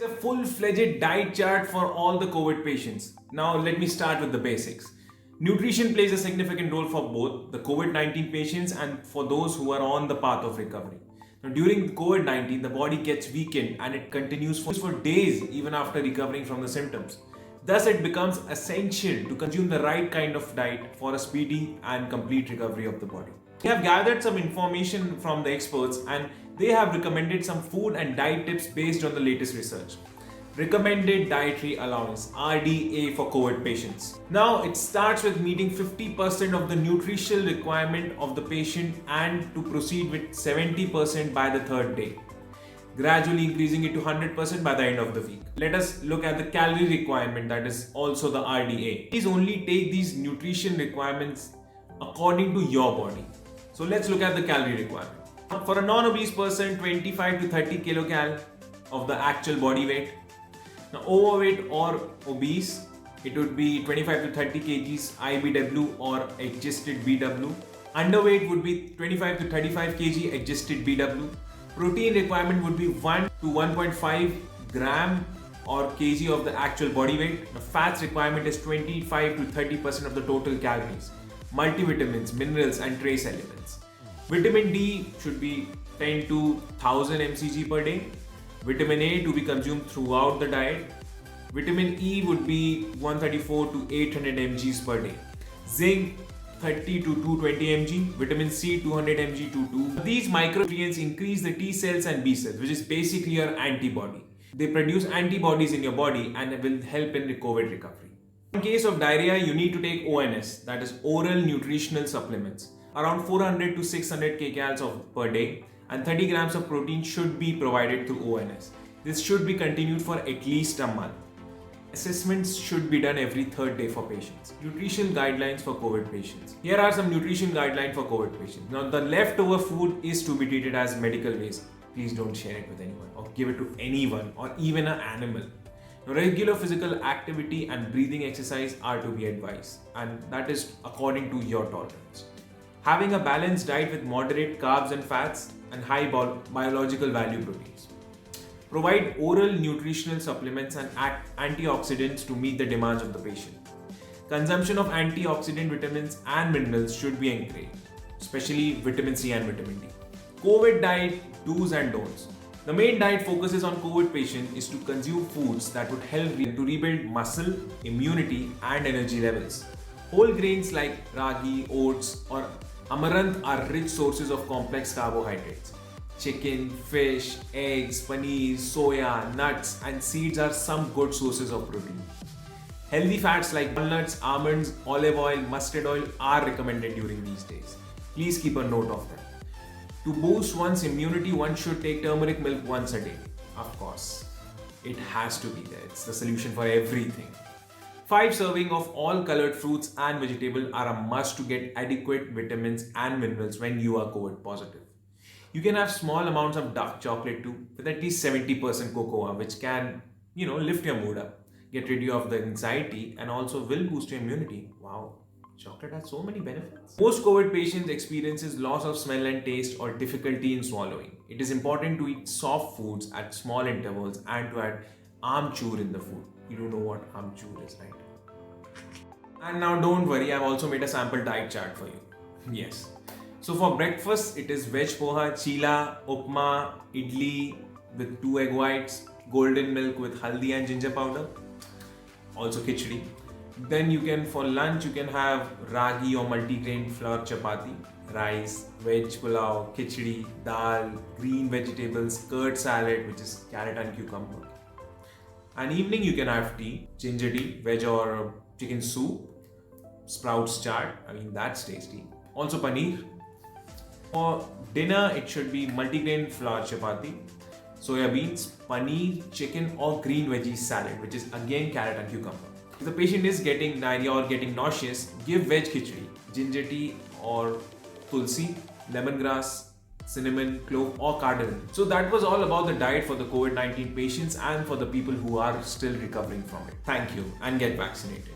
It's a full-fledged diet chart for all the COVID patients. Now let me start with the basics. Nutrition plays a significant role for both the COVID-19 patients and for those who are on the path of recovery. Now, during COVID-19, the body gets weakened and it continues for days even after recovering from the symptoms. Thus, it becomes essential to consume the right kind of diet for a speedy and complete recovery of the body. We have gathered some information from the experts and they have recommended some food and diet tips based on the latest research. Recommended dietary allowance RDA for COVID patients. Now it starts with meeting 50% of the nutritional requirement of the patient and to proceed with 70% by the third day, gradually increasing it to 100% by the end of the week. Let us look at the calorie requirement, that is also the RDA. Please only take these nutrition requirements according to your body. So let's look at the calorie requirement. For a non-obese person, 25 to 30 kilocal of the actual body weight. Now, overweight or obese, it would be 25 to 30 kgs IBW or adjusted BW. Underweight would be 25 to 35 kg adjusted BW. Protein requirement would be 1 to 1.5 gram or kg of the actual body weight. The fats requirement is 25 to 30% of the total calories. Multivitamins, minerals and trace elements. Vitamin D should be 10 to 1000 mcg per day. Vitamin A to be consumed throughout the diet. Vitamin E would be 134 to 800 mgs per day. Zinc 30 to 220 mg. Vitamin C 200 mg to 2. These micronutrients increase the T cells and B cells, which is basically your antibody. They produce antibodies in your body and will help in COVID recovery. In case of diarrhea, you need to take ONS, that is oral nutritional supplements. Around 400 to 600 kcals per day and 30 grams of protein should be provided through ONS. This should be continued for at least a month. Assessments should be done every third day for patients. Nutrition guidelines for COVID patients. Here are some nutrition guidelines for COVID patients. Now, the leftover food is to be treated as medical waste. Please don't share it with anyone or give it to anyone or even an animal. Now, regular physical activity and breathing exercise are to be advised, and that is according to your tolerance. Having a balanced diet with moderate carbs and fats and high biological value proteins. Provide oral nutritional supplements and antioxidants to meet the demands of the patient. Consumption of antioxidant vitamins and minerals should be encouraged, especially vitamin C and vitamin D. COVID diet do's and don'ts. The main diet focuses on COVID patients is to consume foods that would help to rebuild muscle, immunity and energy levels. Whole grains like ragi, oats or amaranth are rich sources of complex carbohydrates. Chicken, fish, eggs, paneer, soya, nuts and seeds are some good sources of protein. Healthy fats like walnuts, almonds, olive oil, mustard oil are recommended during these days. Please keep a note of that. To boost one's immunity, one should take turmeric milk once a day. Of course, it has to be there. It's the solution for everything. 5 servings of all colored fruits and vegetables are a must to get adequate vitamins and minerals when you are COVID positive. You can have small amounts of dark chocolate too, with at least 70% cocoa, which can, lift your mood up, get rid of the anxiety, and also will boost your immunity. Wow, chocolate has so many benefits. Most COVID patients experiences loss of smell and taste or difficulty in swallowing. It is important to eat soft foods at small intervals and to add amchur in the food. You don't know what amchur is, right? And now don't worry, I've also made a sample diet chart for you. Yes. So for breakfast, it is veg poha, chila, upma, idli with 2 egg whites, golden milk with haldi and ginger powder, also khichdi. Then for lunch, you can have ragi or multigrain flour chapati, rice, veg pulao, khichdi, dal, green vegetables, curd salad, which is carrot and cucumber. And evening, you can have tea, ginger tea, veg or chicken soup, sprouts chaat, that's tasty. Also paneer. For dinner, it should be multigrain flour chapati, soya beans, paneer, chicken or green veggie salad, which is again carrot and cucumber. If the patient is getting diarrhea or getting nauseous, give veg khichdi, ginger tea or tulsi, lemongrass, cinnamon, clove or cardamom. So that was all about the diet for the COVID-19 patients and for the people who are still recovering from it. Thank you and get vaccinated.